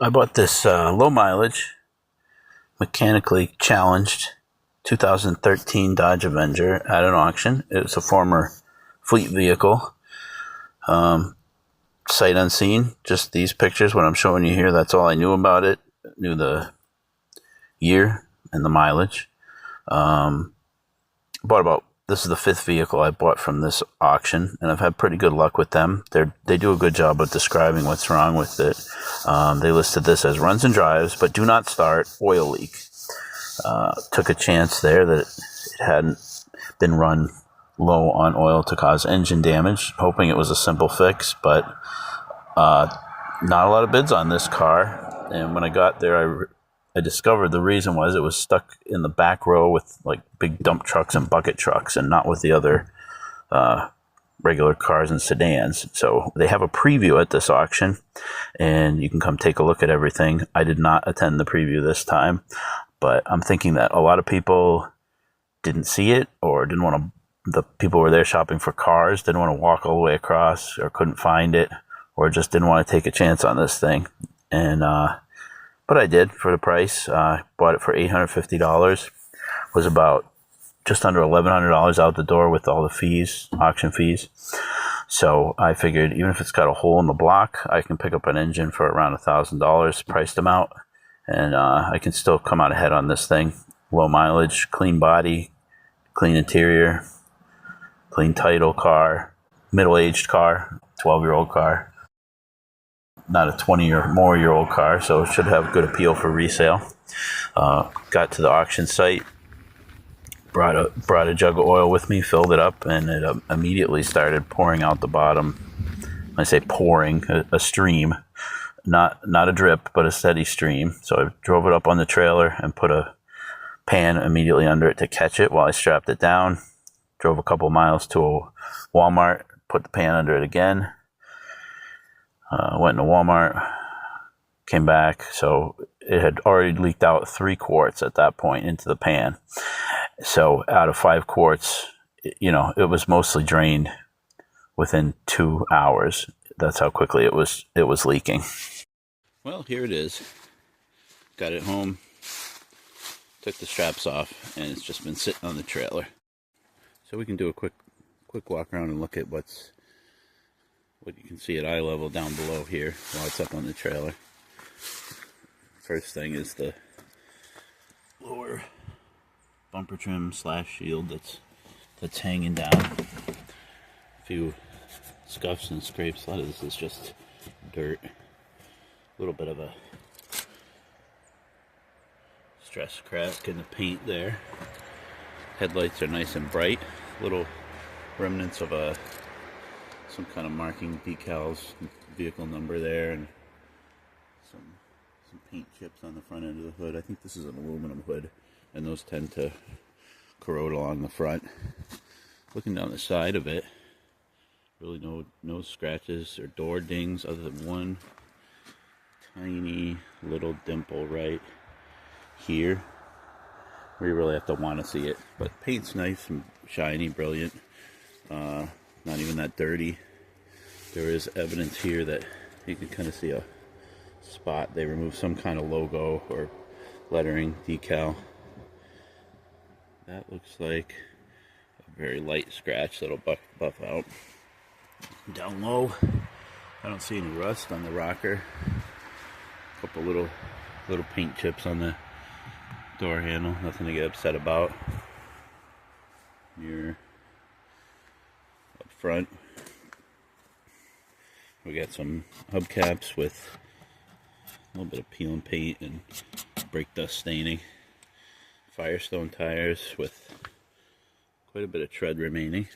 I bought this low mileage, mechanically challenged 2013 Dodge Avenger at an auction. It was a former fleet vehicle. Sight unseen, just these pictures, what I'm showing you here, that's all I knew about it. Knew the year and the mileage. This is the fifth vehicle I bought from this auction, and I've had pretty good luck with them. They do a good job of describing what's wrong with it. They listed this as runs and drives, but do not start, oil leak. Took a chance there that it hadn't been run low on oil to cause engine damage, hoping it was a simple fix, but not a lot of bids on this car. And when I got there, I discovered the reason was it was stuck in the back row with like big dump trucks and bucket trucks, and not with the other regular cars and sedans. So they have a preview at this auction, and you can come take a look at everything. I did not attend the preview this time, but I'm thinking that a lot of people didn't see it, or didn't want to. The people who were there shopping for cars didn't want to walk all the way across, or couldn't find it, or just didn't want to take a chance on this thing. And but I did for the price. Bought it for $850. Was about just under $1,100 out the door with all the fees, auction fees. So I figured even if it's got a hole in the block, I can pick up an engine for around $1,000, priced them out, and I can still come out ahead on this thing. Low mileage, clean body, clean interior, clean title car, middle-aged car, 12-year-old car. Not a 20 or more year old car, so it should have good appeal for resale. Got to the auction site, brought a jug of oil with me, filled it up, and it immediately started pouring out the bottom. When I say pouring, a stream, not a drip, but a steady stream. So I drove it up on the trailer and put a pan immediately under it to catch it while I strapped it down. Drove a couple miles to a Walmart, put the pan under it again. Went into Walmart, came back, so it had already leaked out 3 quarts at that point into the pan. So out of 5 quarts, it was mostly drained within 2 hours. That's how quickly it was leaking. Well, here it is. Got it home, took the straps off, and it's just been sitting on the trailer. So we can do a quick walk around and look at what you can see at eye level down below here while it's up on the trailer. First thing is the lower bumper trim / shield that's hanging down. A few scuffs and scrapes. A lot of this is just dirt. A little bit of a stress crack in the paint there. Headlights are nice and bright. Little remnants of some kind of marking decals, vehicle number there, and some paint chips on the front end of the hood. I think this is an aluminum hood, and those tend to corrode along the front. Looking down the side of it, really no scratches or door dings other than one tiny little dimple right here where you really have to want to see it. But paint's nice and shiny, brilliant. Not even that dirty. There is evidence here that you can kind of see a spot. They removed some kind of logo or lettering decal. That looks like a very light scratch that'll buff out. Down low, I don't see any rust on the rocker. A couple little paint chips on the door handle. Nothing to get upset about. Here up front, we got some hubcaps with a little bit of peel and paint and brake dust staining. Firestone tires with quite a bit of tread remaining,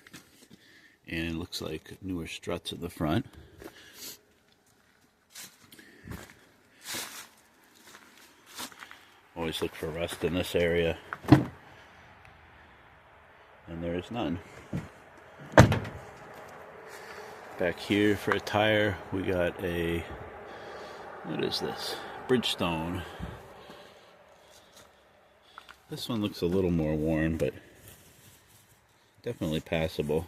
and it looks like newer struts at the front. Always look for rust in this area, and there is none. Back here for a tire, we got what is this? Bridgestone. This one looks a little more worn, but definitely passable.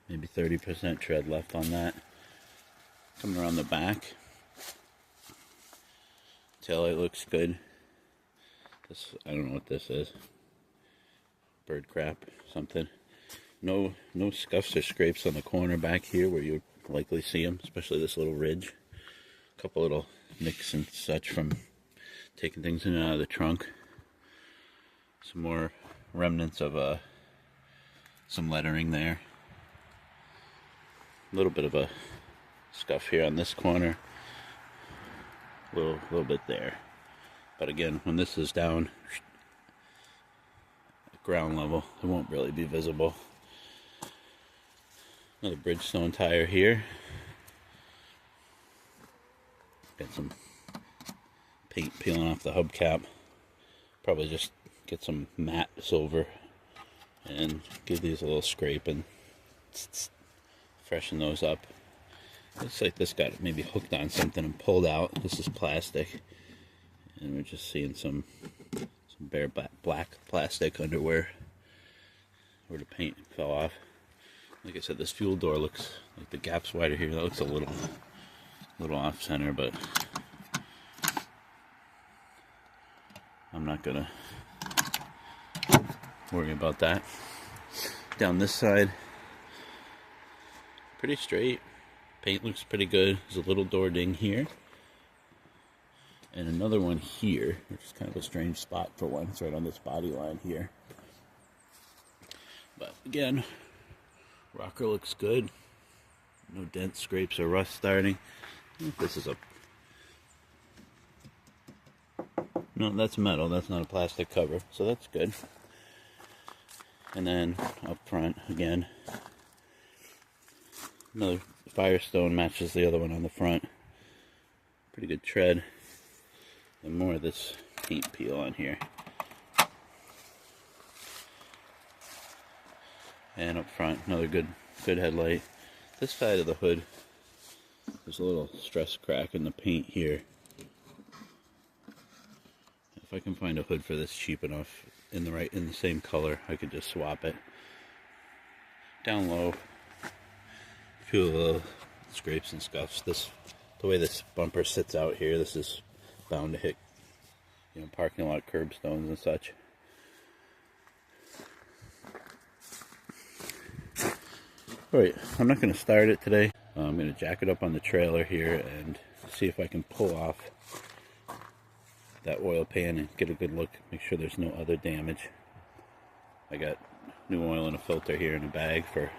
Maybe 30% tread left on that. Coming around the back, Taillight looks good. This, I don't know what this is. Bird crap, something. No scuffs or scrapes on the corner back here where you would likely see them, especially this little ridge. A couple little nicks and such from taking things in and out of the trunk. Some more remnants of some lettering there. A little bit of a scuff here on this corner. A little bit there. But again, when this is down at ground level, it won't really be visible. Another Bridgestone tire here. Got some paint peeling off the hubcap. Probably just get some matte silver and give these a little scrape and freshen those up. Looks like this got maybe hooked on something and pulled out. This is plastic. And we're just seeing some bare black plastic under where the paint fell off. Like I said, this fuel door looks like the gap's wider here. That looks a little off center, but I'm not gonna worry about that. Down this side, pretty straight. Paint looks pretty good. There's a little door ding here. And another one here, which is kind of a strange spot for one. It's right on this body line here. But again, rocker looks good. No dents, scrapes, or rust starting. This is a... No, that's metal. That's not a plastic cover. So that's good. And then up front, again, another Firestone matches the other one on the front. Pretty good tread. And more of this paint peel on here. And up front, another good headlight. This side of the hood, there's a little stress crack in the paint here. If I can find a hood for this cheap enough in the same color, I could just swap it. Down low, a few little scrapes and scuffs. The way this bumper sits out here, this is bound to hit, parking lot curbstones and such. Alright, I'm not going to start it today. I'm going to jack it up on the trailer here and see if I can pull off that oil pan and get a good look, make sure there's no other damage. I got new oil and a filter here in a bag for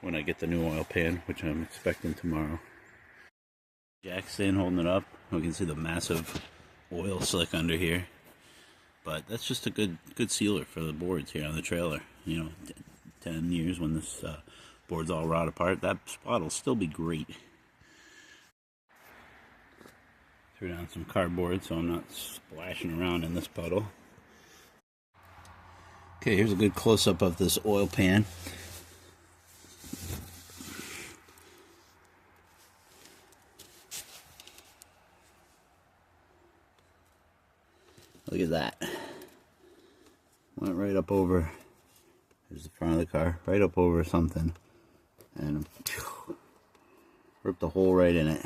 when I get the new oil pan, which I'm expecting tomorrow. Jack's in, holding it up. We can see the massive oil slick under here. But that's just a good sealer for the boards here on the trailer. 10 years when this board's all rot apart, that spot will still be great. Threw down some cardboard so I'm not splashing around in this puddle. Okay, here's a good close-up of this oil pan. Look at that. Went right up over, there's the front of the car, right up over something. And ripped a hole right in it.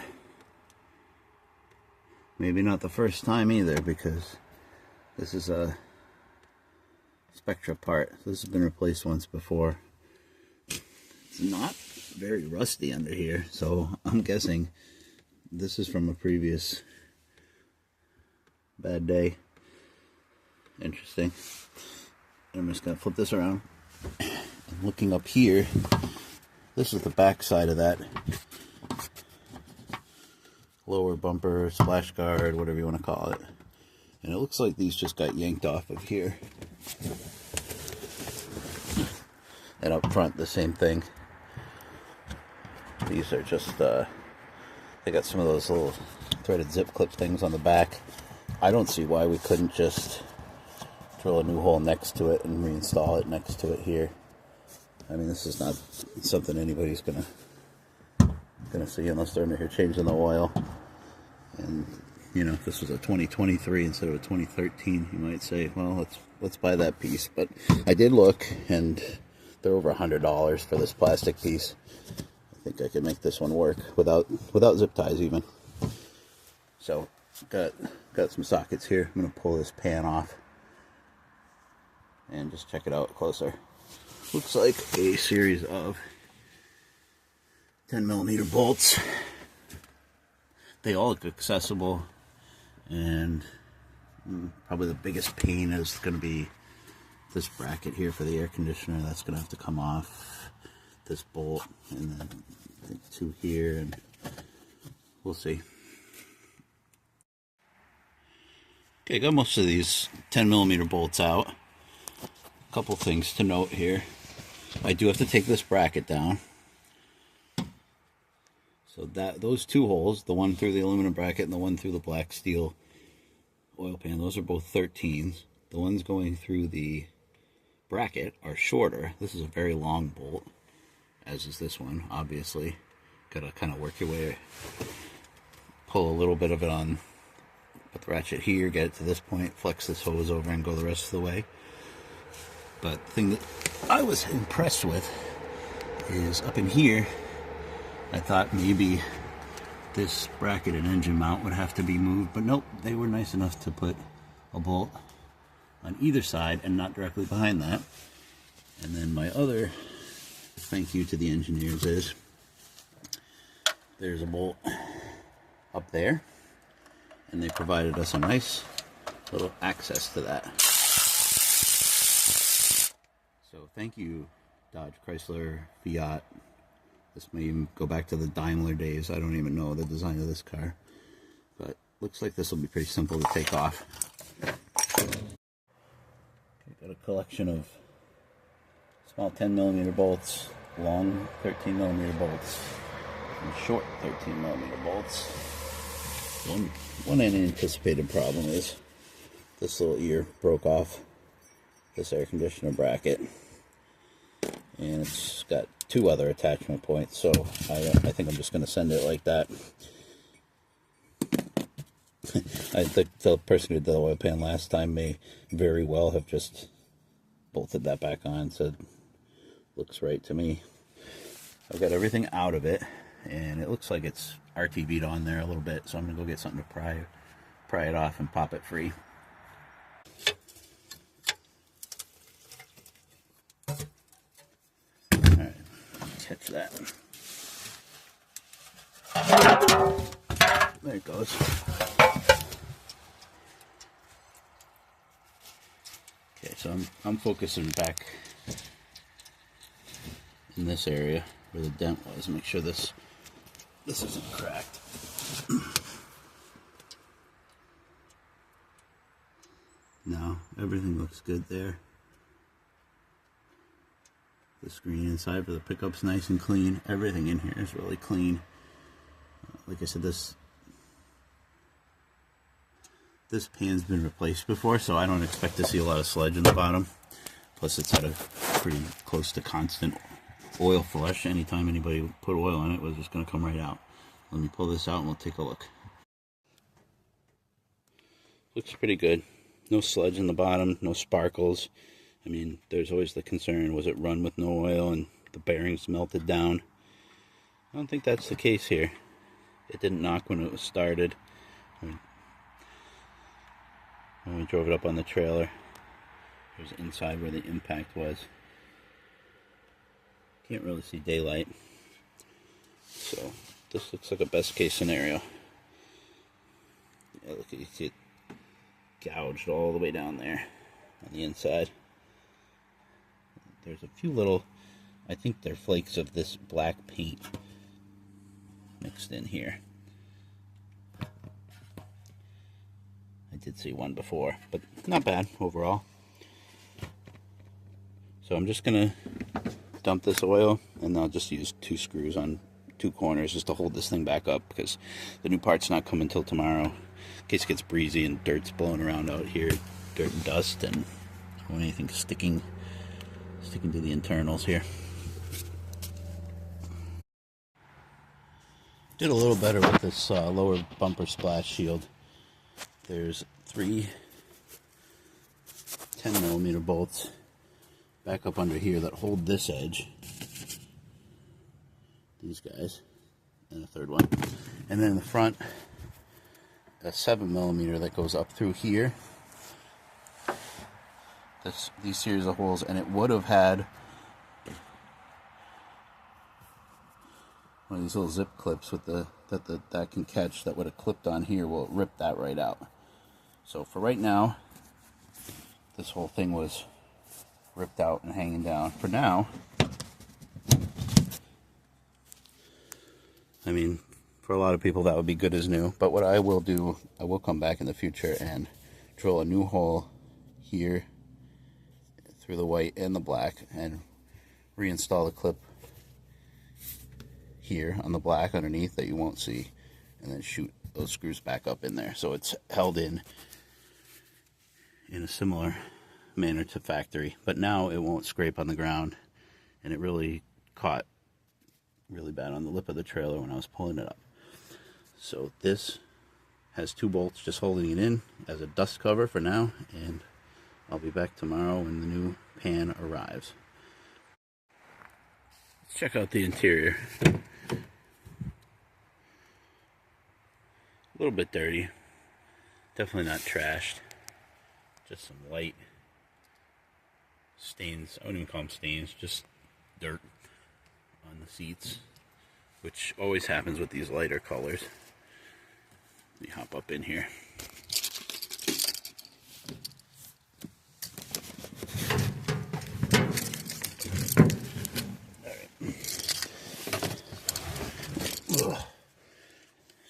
Maybe not the first time either, because this is a Spectra part. This has been replaced once before. It's not very rusty under here, so I'm guessing this is from a previous bad day. Interesting. I'm just going to flip this around. I'm looking up here. This is the back side of that lower bumper, splash guard, whatever you want to call it. And it looks like these just got yanked off of here. And up front, the same thing. These are just, they got some of those little threaded zip clip things on the back. I don't see why we couldn't just drill a new hole next to it and reinstall it next to it here. I mean, this is not something anybody's gonna see unless they're under here changing the oil. And if this was a 2023 instead of a 2013, you might say, well, let's buy that piece. But I did look, and they're over $100 for this plastic piece. I think I could make this one work without zip ties even. So got some sockets here. I'm going to pull this pan off and just check it out closer. Looks like a series of 10mm bolts. They all look accessible, and probably the biggest pain is going to be this bracket here for the air conditioner. That's going to have to come off, this bolt, and then I think 2 here, and we'll see. Okay, got most of these 10mm bolts out. A couple things to note here. I do have to take this bracket down. So that those 2 holes, the one through the aluminum bracket and the one through the black steel oil pan, those are both 13s. The ones going through the bracket are shorter. This is a very long bolt, as is this one, obviously. Gotta kind of work your way, pull a little bit of it on, put the ratchet here, get it to this point, flex this hose over, and go the rest of the way. But the thing that I was impressed with is up in here, I thought maybe this bracket and engine mount would have to be moved, but nope, they were nice enough to put a bolt on either side and not directly behind that. And then my other thank you to the engineers is there's a bolt up there, and they provided us a nice little access to that. So thank you, Dodge, Chrysler, Fiat. This may even go back to the Daimler days. I don't even know the design of this car, but looks like this will be pretty simple to take off. Okay, got a collection of small 10mm bolts, long 13mm bolts, and short 13mm bolts. One unanticipated problem is this little ear broke off this air conditioner bracket, and it's got 2 other attachment points, so I think I'm just going to send it like that. I think the person who did the oil pan last time may very well have just bolted that back on, so looks right to me. I've got everything out of it, and it looks like it's RTV'd on there a little bit, so I'm going to go get something to pry it off and pop it free. Alright, catch that. There it goes. Okay, so I'm focusing back in this area where the dent was. Make sure this isn't cracked. No, everything looks good there. The screen inside for the pickup's nice and clean. Everything in here is really clean. Like I said, this pan's been replaced before, so I don't expect to see a lot of sludge in the bottom. Plus, it's at a pretty close to constant oil flush. Anytime anybody put oil on it, it was just going to come right out. Let me pull this out and we'll take a look. Looks pretty good. No sludge in the bottom, no sparkles. I mean, there's always the concern, was it run with no oil and the bearings melted down? I don't think that's the case here. It didn't knock when it was started. When we drove it up on the trailer, it was inside where the impact was. Can't really see daylight. So this looks like a best case scenario. Yeah, look, you see it gouged all the way down there on the inside. There's a few little, I think they're flakes of this black paint mixed in here. I did see one before, but not bad overall. So I'm just gonna dump this oil, and I'll just use 2 screws on 2 corners just to hold this thing back up, because the new part's not coming till tomorrow. In case it gets breezy and dirt's blowing around out here, dirt and dust, and I don't want anything sticking to the internals here. Did a little better with this lower bumper splash shield. There's 3 10mm bolts back up under here that hold this edge. These guys. And a 3rd one. And then in the front, a 7mm that goes up through here. These series of holes, and it would have had one of these little zip clips with that can catch, that would have clipped on here. Well, it ripped that right out. So for right now, this whole thing was ripped out and hanging down. For now, I mean, for a lot of people that would be good as new. But what I will do, I will come back in the future and drill a new hole here through the white and the black and reinstall the clip here on the black underneath that you won't see, and then shoot those screws back up in there so it's held in a similar manner to factory. But now it won't scrape on the ground, and it really caught really bad on the lip of the trailer when I was pulling it up. So this has 2 bolts just holding it in as a dust cover for now, and I'll be back tomorrow when the new pan arrives. Let's check out the interior. A little bit dirty, definitely not trashed, just some light stains. I wouldn't even call them stains, just dirt on the seats, which always happens with these lighter colors. Let me hop up in here.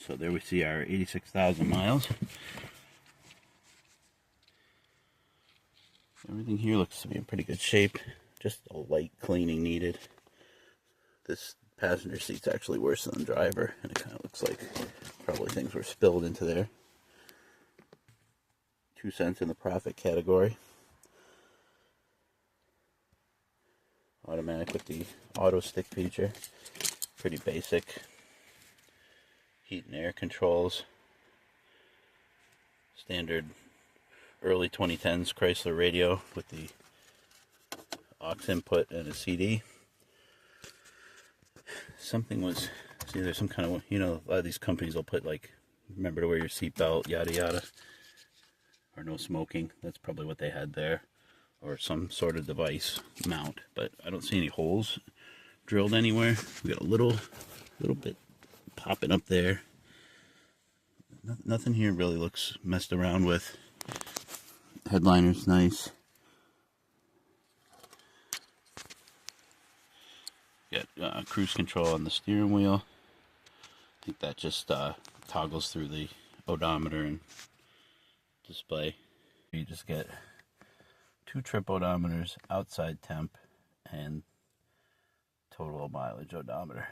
So there we see our 86,000 miles. Everything here looks to be in pretty good shape. Just a light cleaning needed. This passenger seat's actually worse than the driver, and it kind of looks like probably things were spilled into there. 2 cents in the profit category. Automatic with the auto stick feature. Pretty basic. Heat and air controls. Standard early 2010s Chrysler radio with the aux input and a CD. Something was, see, there's some kind of, you know, a lot of these companies will put like, remember to wear your seatbelt, yada yada, or no smoking. That's probably what they had there, or some sort of device mount. But I don't see any holes drilled anywhere. We got a little bit popping up there. Nothing here really looks messed around with. Headliner's nice. Got cruise control on the steering wheel. I think that just toggles through the odometer and display. You just get 2 trip odometers, outside temp, and total mileage odometer.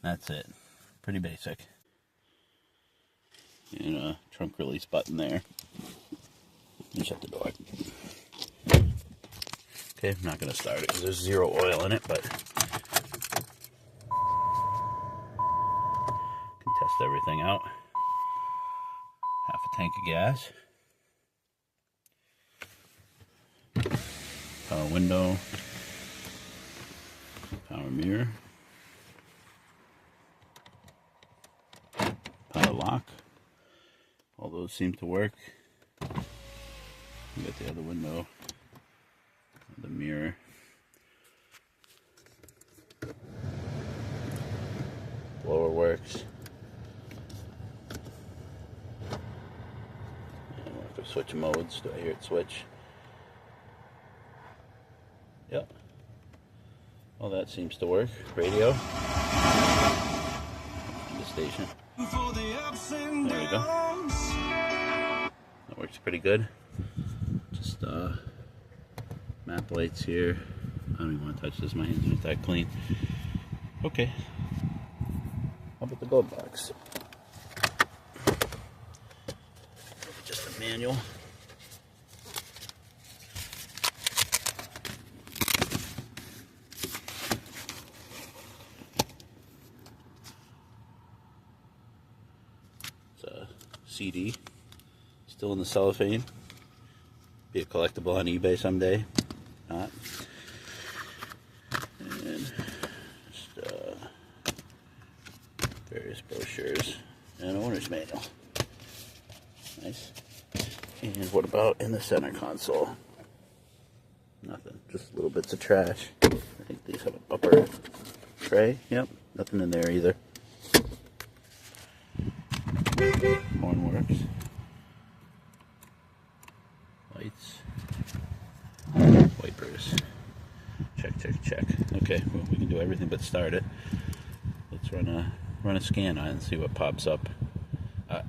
That's it. Pretty basic. And a trunk release button there. And shut the door. Okay, I'm not going to start it because there's 0 oil in it, but can test everything out. Half a tank of gas. Power window. Power mirror. Power lock. All those seem to work. You got the other window. The mirror. Blower works. And we'll have to switch modes. Do I hear it switch? Yep. Well, that seems to work. Radio. The station. There we go. That works pretty good. Just map lights here. I don't even want to touch this. My hands aren't that clean. Okay. How about the glove box? Just a manual. It's a CD. Still in the cellophane. Be a collectible on eBay someday. Not. And just various brochures and owner's manual. Nice. And what about in the center console? Nothing. Just little bits of trash. I think these have a bumper tray. Yep. Nothing in there either. Horn works. Lights. Wipers. Check, check, check. Okay, well, we can do everything but start it. Let's run a scan on it and see what pops up.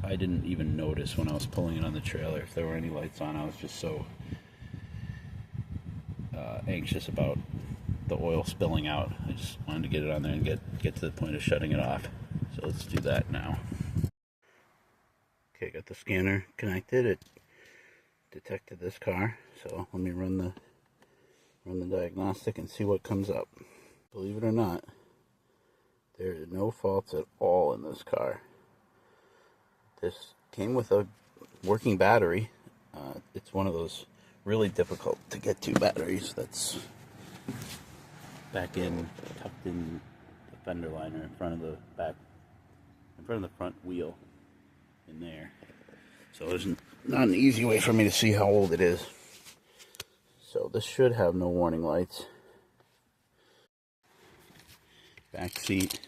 I didn't even notice when I was pulling it on the trailer if there were any lights on. I was just so anxious about the oil spilling out. I just wanted to get it on there and get to the point of shutting it off. So let's do that now. Okay, got the scanner connected. It detected this car, so let me run the diagnostic and see what comes up. Believe it or not, there are no faults at all in this car. This came with a working battery. It's one of those really difficult to get to batteries that's tucked in the fender liner in front of the front wheel in there. So there's not an easy way for me to see how old it is. So this should have no warning lights. Back seat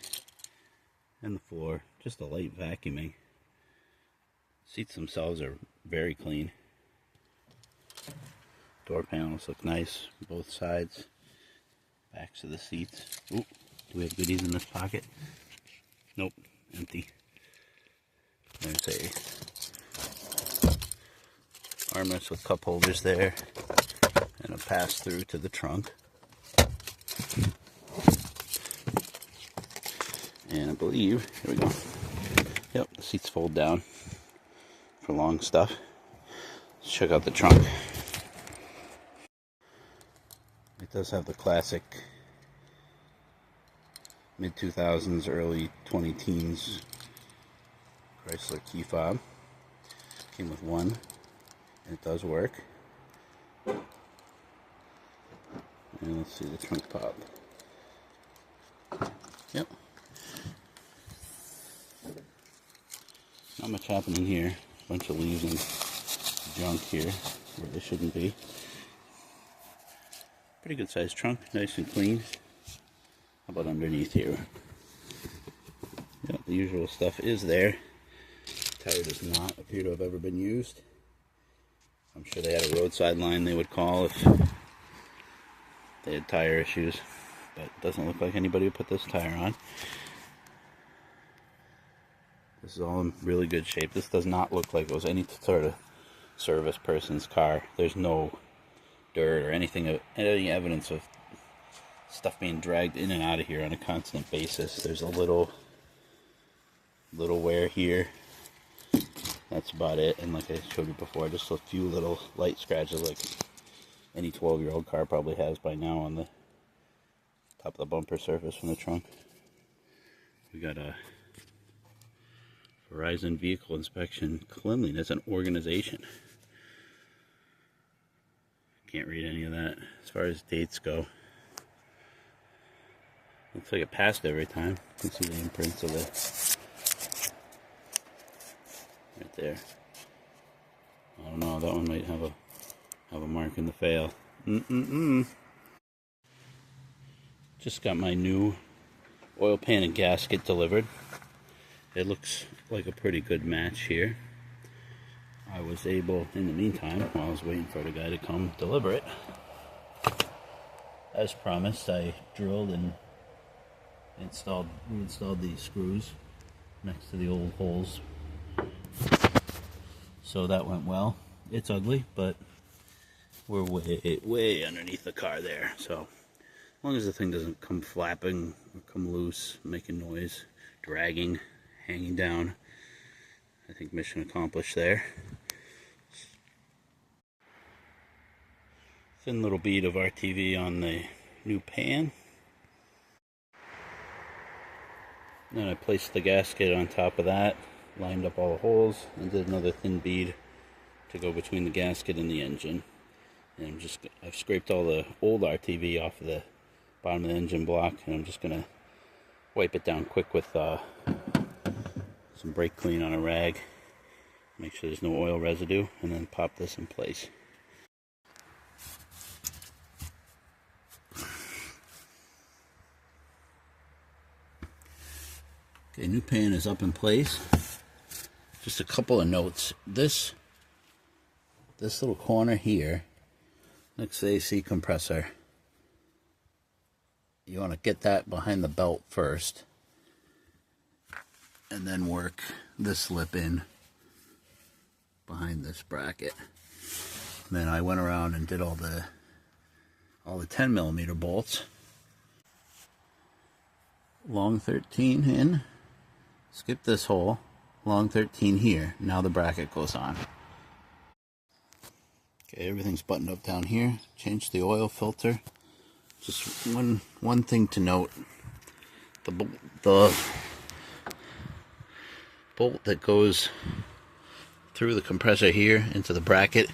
and the floor, just a light vacuuming. Seats themselves are very clean. Door panels look nice, both sides. Backs of the seats. Ooh, do we have goodies in this pocket? Nope, empty. There's a armrest with cup holders there, and a pass through to the trunk. And I believe, here we go. Yep, the seats fold down for long stuff. Let's check out the trunk. It does have the classic mid-2000s, early 20-teens Chrysler key fob. Came with one, and it does work. And let's see the trunk pop. Yep. Not much happening here. A bunch of leaves and junk here where they shouldn't be. Pretty good sized trunk, nice and clean. How about underneath here? Yep, the usual stuff is there. The tire does not appear to have ever been used. I'm sure they had a roadside line they would call if they had tire issues, but it doesn't look like anybody would put this tire on. This is all in really good shape. This does not look like it was any sort of service person's car. There's no dirt or anything, any evidence of stuff being dragged in and out of here on a constant basis. There's a little wear here. That's about it. And like I showed you before, just a few little light scratches like any 12-year-old car probably has by now on the top of the bumper surface from the trunk. We got a Verizon Vehicle Inspection Cleanliness and Organization. Can't read any of that. As far as dates go, looks like it passed every time. You can see the imprints of it right there. I don't know, that one might have a mark in the fail. Just got my new oil pan and gasket delivered. It looks like a pretty good match here. I was able, in the meantime, while I was waiting for the guy to come deliver it, as promised, I drilled and reinstalled these screws next to the old holes. So that went well. It's ugly, but we're way underneath the car there. So as long as the thing doesn't come flapping or come loose, making noise, dragging, hanging down, I think mission accomplished there. Thin little bead of RTV on the new pan. Then I placed the gasket on top of that, lined up all the holes, and did another thin bead to go between the gasket and the engine. And I've scraped all the old RTV off of the bottom of the engine block, and I'm just gonna wipe it down quick with some brake clean on a rag. Make sure there's no oil residue, and then pop this in place. Okay, new pan is up in place. Just a couple of notes. This little corner here, next to the AC compressor, you want to get that behind the belt first, and then work this lip in behind this bracket. And then I went around and did all the 10mm bolts. Long 13 in, skip this hole, long 13 here. Now the bracket goes on. Okay, everything's buttoned up down here. Change the oil filter. Just one thing to note: the bolt that goes through the compressor here into the bracket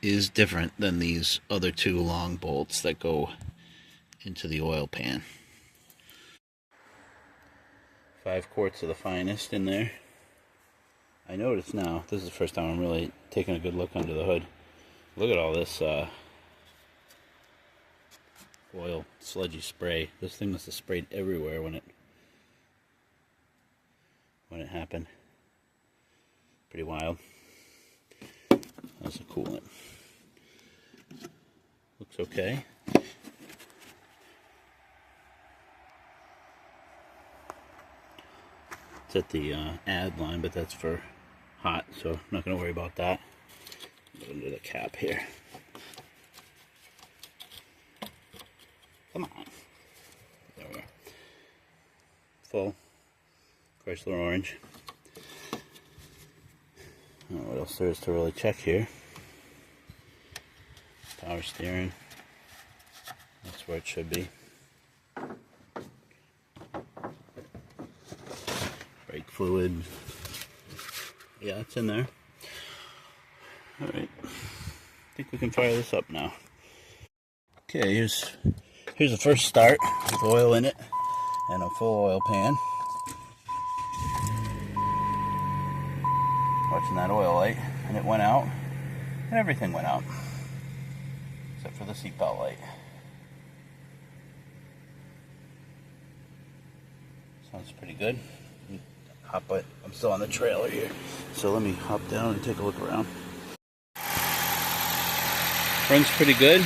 is different than these other two long bolts that go into the oil pan. 5 quarts of the finest in there. I notice now, this is the first time I'm really taking a good look under the hood. Look at all this oil sludgy spray. This thing must have sprayed everywhere when it happened. Pretty wild. That's a coolant. Looks okay. It's at the add line, but that's for hot, so I'm not going to worry about that. Go under the cap here. Come on. There we are. Full Chrysler orange. I don't know what else there is to really check here. Power steering. That's where it should be. Brake fluid. Yeah, it's in there. Alright. I think we can fire this up now. Okay, here's the first start with oil in it and a full oil pan. Watching that oil light, and it went out, and everything went out except for the seatbelt light. Sounds pretty good. I'm still on the trailer here, so let me hop down and take a look around. Runs pretty good.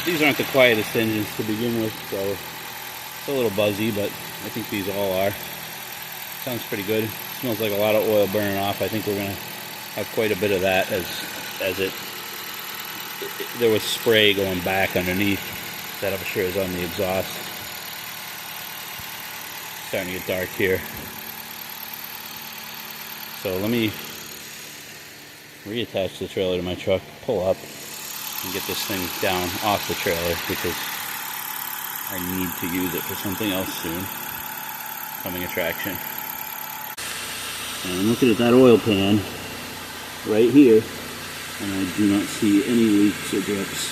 These aren't the quietest engines to begin with, so it's a little buzzy, but I think these all are. Sounds pretty good. Smells like a lot of oil burning off. I think we're gonna have quite a bit of that as there was spray going back underneath that I'm sure is on the exhaust. Starting to get dark here. So let me reattach the trailer to my truck, pull up, and get this thing down off the trailer because I need to use it for something else soon. Coming attraction. And I'm looking at that oil pan right here, and I do not see any leaks or drips.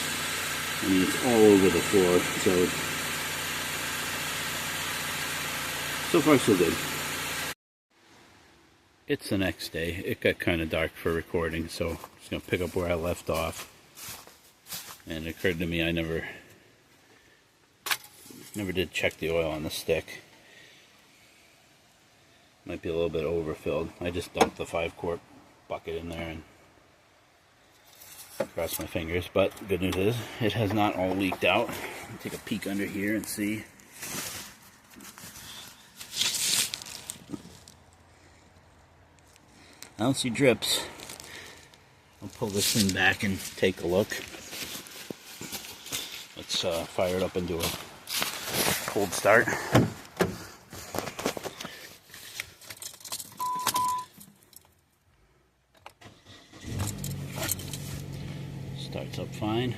I mean, it's all over the floor, so far so good. It's the next day. It got kind of dark for recording, so I'm just going to pick up where I left off. And it occurred to me I never did check the oil on the stick. Might be a little bit overfilled. I just dumped the 5-quart bucket in there and crossed my fingers. But the good news is it has not all leaked out. I'll take a peek under here and see. I don't see drips. I'll pull this thing back and take a look. Let's fire it up and do a cold start. Starts up fine.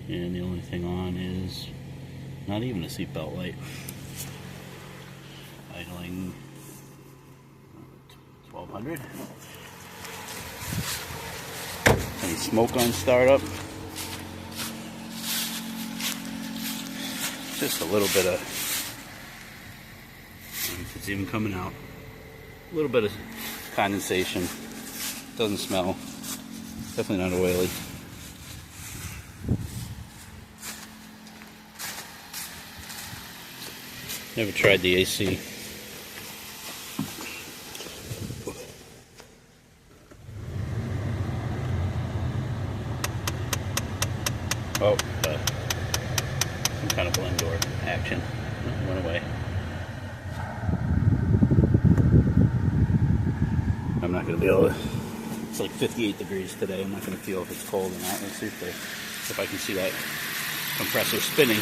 And the only thing on is not even a seatbelt light. Idling 1200. Any smoke on startup? Just a little bit of, if it's even coming out. A little bit of condensation. Doesn't smell. Definitely not oily. Never tried the AC. Oh, some kind of blend door action. Oh, went away. I'm not going to be able to. It's like 58 degrees today. I'm not going to feel if it's cold or not. Let's see if I can see that compressor spinning.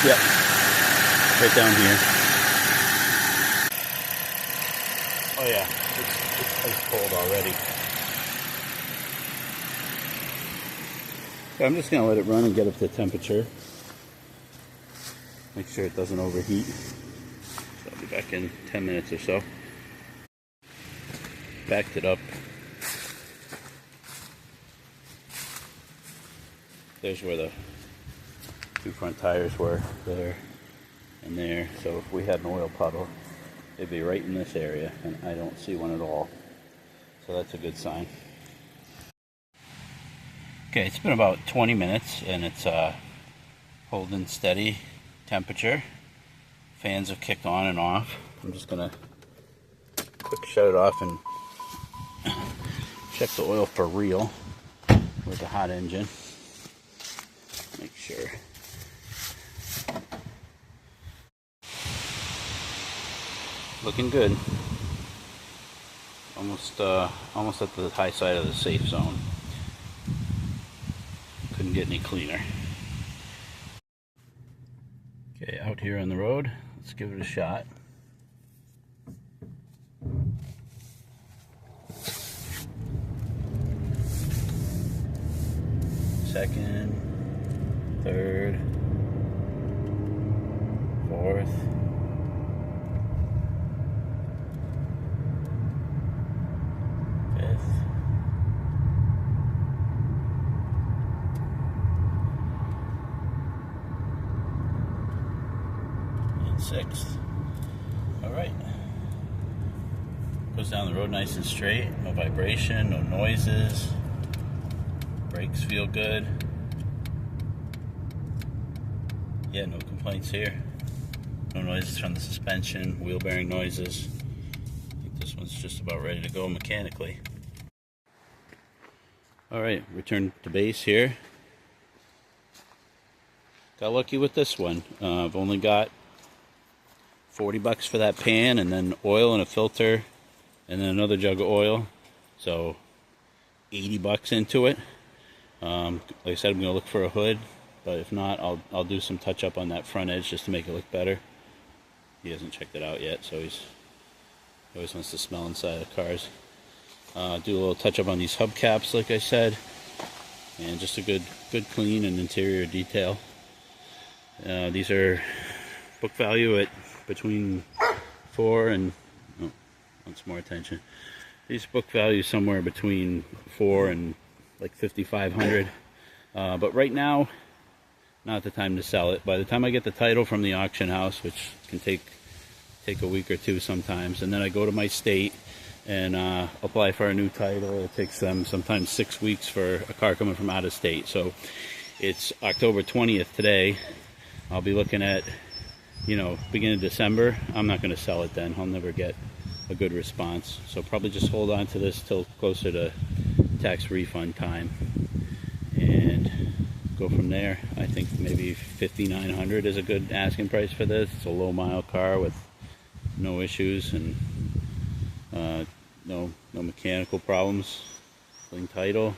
Yep, right down here. Oh yeah, it's ice cold already. So I'm just going to let it run and get up to temperature. Make sure it doesn't overheat. So I'll be back in 10 minutes or so. Backed it up. There's where the two front tires were, there and there. So if we had an oil puddle, it'd be right in this area, and I don't see one at all. So that's a good sign. Okay, it's been about 20 minutes, and it's holding steady temperature. Fans have kicked on and off. I'm just gonna quick shut it off and check the oil for real with the hot engine. Make sure. Looking good. Almost at the high side of the safe zone. Couldn't get any cleaner. Okay, out here on the road, let's give it a shot. Second, third, fourth. Sixth. All right. Goes down the road nice and straight. No vibration, no noises. Brakes feel good. Yeah, no complaints here. No noises from the suspension, wheel bearing noises. I think this one's just about ready to go mechanically. All right, return to base here. Got lucky with this one. I've only got $40 for that pan, and then oil and a filter, and then another jug of oil. So $80 into it. Like I said, I'm gonna look for a hood, but if not, I'll do some touch up on that front edge just to make it look better. He hasn't checked it out yet, so he always wants to smell inside of cars. Do a little touch up on these hubcaps, like I said, and just a good clean and interior detail. These are book value at between 4 and want some more attention. These book value somewhere between 4 and like 5,500. But right now, not the time to sell it. By the time I get the title from the auction house, which can take a week or two sometimes, and then I go to my state and apply for a new title. It takes them sometimes 6 weeks for a car coming from out of state. So it's October 20th today. I'll be looking at, beginning of December. I'm not going to sell it then. I'll never get a good response. So probably just hold on to this till closer to tax refund time and go from there. I think maybe $5,900 is a good asking price for this. It's a low mile car with no issues and no mechanical problems. Clean title.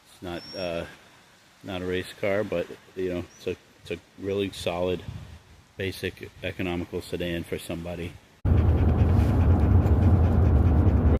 It's not a race car, but it's a really solid, basic, economical sedan for somebody.